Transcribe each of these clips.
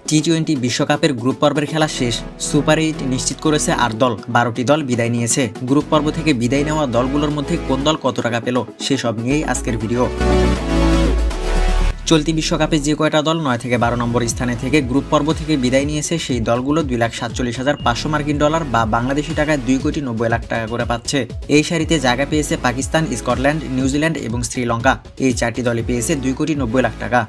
টি-20 বিশ্বকাপের গ্রুপ পর্বের খেলা শেষ। সুপার 8 নিশ্চিত করেছে 8 দল, 12টি দল বিদায় নিয়েছে। গ্রুপ পর্ব থেকে বিদায় নেওয়া দলগুলোর মধ্যে কোন দল কত টাকা পেল সেসব নিয়েই আজকের ভিডিও। চলতি বিশ্বকাপে যে কয়টা দল 9 থেকে 12 নম্বর স্থানে থেকে গ্রুপ পর্ব থেকে বিদায় নিয়েছে সেই দলগুলো 2,47,500 মার্কিন ডলার বা বাংলাদেশি টাকায় 2,90,00,000 টাকা করে পাচ্ছে। এই সারিতে জায়গা পেয়েছে পাকিস্তান, স্কটল্যান্ড, নিউজিল্যান্ড এবং শ্রীলঙ্কা। এই 4টি দলই পেয়েছে 2,90,00,000 টাকা।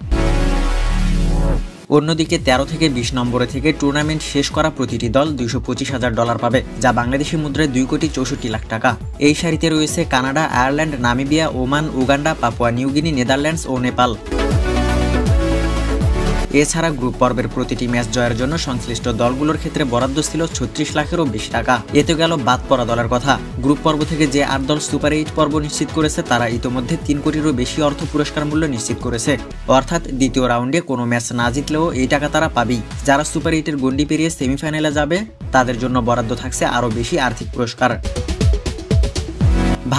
অন্যদিকে 13 থেকে 20 নম্বরে থেকে টুর্নামেন্ট শেষ করা প্রতিটি দল 225,000 ডলার পাবে, যা বাংলাদেশি মুদ্রায় 2,64,00,000 টাকা। এই সারিতে রয়েছে Canada, Ireland, Namibia, Oman, Uganda, Papua New Guinea, Netherlands ও নেপাল। এছাড়া গ্রুপ পর্বের প্রতিটি ম্যাচ জয়ের জন্য সংশ্লিষ্ট দলগুলোর ক্ষেত্রে বরাদ্দ ছিল 36 লাখেরও বেশি টাকা। এতে গেল বাদ পড়া দলের কথা। গ্রুপ পর্ব থেকে যে 8 দল সুপার 8 পর্ব নিশ্চিত করেছে তারা ইতোমধ্যে 3 কোটিরও বেশি অর্থ পুরস্কার মূল্য নিশ্চিত করেছে। অর্থাৎ দ্বিতীয় রাউন্ডে কোনো ম্যাচ না জিতলেও এই টাকা তারা পাবেই। যারা সুপার 8-এর গণ্ডি পেরিয়ে সেমিফাইনালে যাবে তাদের জন্য বরাদ্দ থাকছে আরও বেশি আর্থিক পুরস্কার।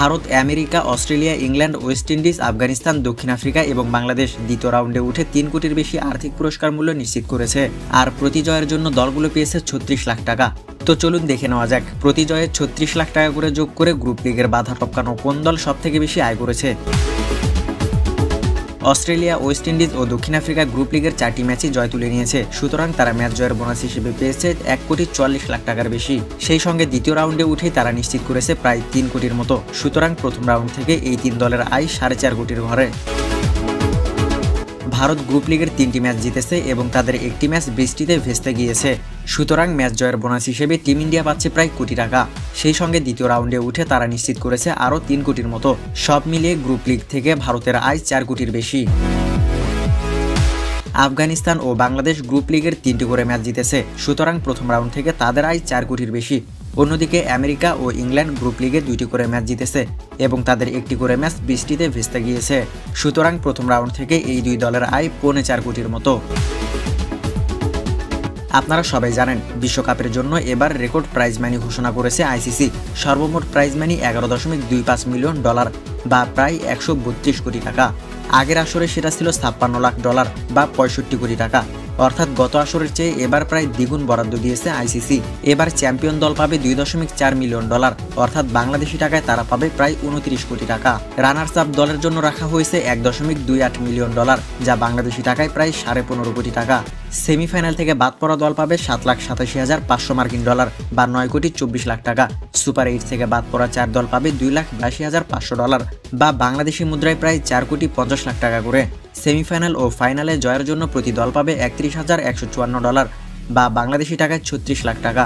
Bharat, America, Australia, England, West Indies, Afghanistan, দক্ষিণ আফ্রিকা এবং বাংলাদেশ দ্বিতীয় রাউন্ডে উঠে 3 কোটির বেশি আর্থিক পুরস্কার মূল্য নিশ্চিত করেছে। আর প্রতি জয়ের জন্য দলগুলো পেয়েছে 36 লাখ টাকা। তো চলুন দেখে নেওয়া যাক প্রতি জয়ে 36 লাখ টাকা করে যোগ করে গ্রুপ লিগের বাধা টপকানো কোন দল সবথেকে বেশি আয় করেছে। অস্ট্রেলিয়া, ওয়েস্ট ইন্ডিজ ও দক্ষিণ আফ্রিকা গ্রুপ লিগের 4টি ম্যাচই জয় তুলে নিয়েছে, সুতরাং তারা ম্যাচ জয়ের বোনাস হিসেবে পেয়েছে 1,40,00,000 টাকার বেশি। সেই সঙ্গে দ্বিতীয় রাউন্ডে উঠেই তারা নিশ্চিত করেছে প্রায় 3 কোটির মতো। সুতরাং প্রথম রাউন্ড থেকে এই 3 দলের আয় 4.5 কোটির ঘরে। ভারত গ্রুপ লিগের 3টি ম্যাচ জিতেছে এবং তাদের একটি ম্যাচ বৃষ্টিতে ভেস্তে গিয়েছে, সুতরাং ম্যাচ জয়ের বোনাস হিসেবে টিম ইন্ডিয়া পাচ্ছে প্রায় কোটি টাকা। সেই সঙ্গে দ্বিতীয় রাউন্ডে উঠে তারা নিশ্চিত করেছে আরও 3 কোটির মতো। সব মিলিয়ে গ্রুপ লিগ থেকে ভারতের আয় 4 কোটির বেশি। আফগানিস্তান ও বাংলাদেশ গ্রুপ লিগের 3টি করে ম্যাচ জিতেছে, সুতরাং প্রথম রাউন্ড থেকে তাদের আয় 4 কোটির বেশি। অন্যদিকে আমেরিকা ও ইংল্যান্ড গ্রুপ লিগে 2টি করে ম্যাচ জিতেছে এবং তাদের একটি করে ম্যাচ বৃষ্টিতে ভেস্তে গিয়েছে, সুতরাং প্রথম রাউন্ড থেকে এই 2 দলের আয় 4.25 কোটির মতো। আপনারা সবাই জানেন বিশ্বকাপের জন্য এবার রেকর্ড প্রাইজ মানি ঘোষণা করেছে আইসিসি। সর্বমোট প্রাইজ মানি 11.25 মিলিয়ন ডলার বা প্রায় 132 কোটি টাকা। আগের আসরে সেটা ছিল 56 লাখ ডলার বা 65 কোটি টাকা। অর্থাৎ গত আসরের চেয়ে এবার প্রায় দ্বিগুণ বরাদ্দ দিয়েছে আইসিসি। এবার চ্যাম্পিয়ন দল পাবে 2.4 মিলিয়ন ডলার, অর্থাৎ বাংলাদেশি টাকায় তারা পাবে প্রায় 29 কোটি টাকা। রানার্স আপ দলের জন্য রাখা হয়েছে 1.28 মিলিয়ন ডলার, যা বাংলাদেশি টাকায় প্রায় 15.5 কোটি টাকা। সেমিফাইনাল থেকে বাদ পড়া দল পাবে 7,87,500 মার্কিন ডলার বা 9,24,00,000 টাকা। সুপার 8 থেকে বাদ পড়া 4 দল পাবে 2,82,500 ডলার বা বাংলাদেশি মুদ্রায় প্রায় 4,50,00,000 টাকা করে। সেমিফাইনাল ও ফাইনালে জয়ের জন্য প্রতি দল পাবে 31,154 ডলার বা বাংলাদেশি টাকায় 36 লাখ টাকা।